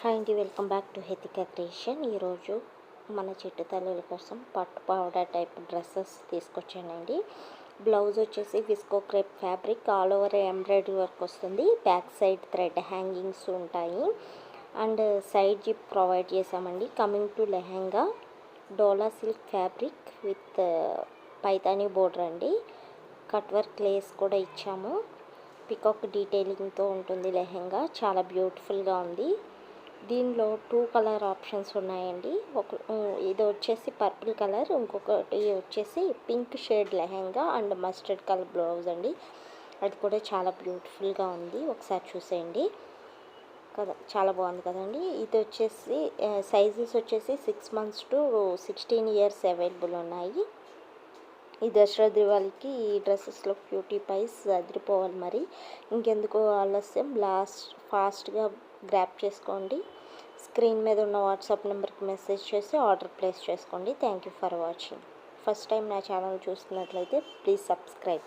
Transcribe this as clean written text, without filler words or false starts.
Hi అండి, welcome back to హెతికా creation. ఈరోజు మన చెట్టు తల్లుల కోసం పట్టు పౌడర్ టైప్ డ్రెస్సెస్ తీసుకొచ్చానండి. బ్లౌజ్ వచ్చేసి visco crepe fabric, all over embroidery work వస్తుంది. బ్యాక్ సైడ్ థ్రెడ్ హ్యాంగింగ్స్ ఉంటాయి అండ్ సైడ్ జిప్ ప్రొవైడ్ చేసామండి. Coming to lehenga, dola silk fabric with Paithani border అండి. కట్ వర్క్ లేస్ కూడా ఇచ్చాము. పికాక్ డీటెయిలింగ్తో ఉంటుంది లెహెంగా, చాలా బ్యూటిఫుల్గా ఉంది. దీనిలో 2 కలర్ ఆప్షన్స్ ఉన్నాయండి. ఇది వచ్చేసి పర్పుల్ కలర్, ఇంకొకటి వచ్చేసి pink shade lehenga and mustard colour blouse అండి. అది కూడా చాలా బ్యూటిఫుల్గా ఉంది, ఒకసారి చూసేయండి కదా, చాలా బాగుంది కదండి. ఇది వచ్చేసి సైజెస్ వచ్చేసి 6 months to 16 years అవైలబుల్ ఉన్నాయి. ఈ దసరా దివాళీకి ఈ డ్రెస్సెస్లో బ్యూటీ పైస్ అదిరిపోవాలి. మరి ఇంకెందుకు ఆలస్యం, ఫాస్ట్గా గ్రాప్ చేసుకోండి. స్క్రీన్ మీద ఉన్న వాట్సాప్ నెంబర్కి మెసేజ్ చేసి ఆర్డర్ ప్లేస్ చేసుకోండి. Thank you for watching. First time నా ఛానల్ చూస్తున్నట్లయితే ప్లీజ్ సబ్స్క్రైబ్.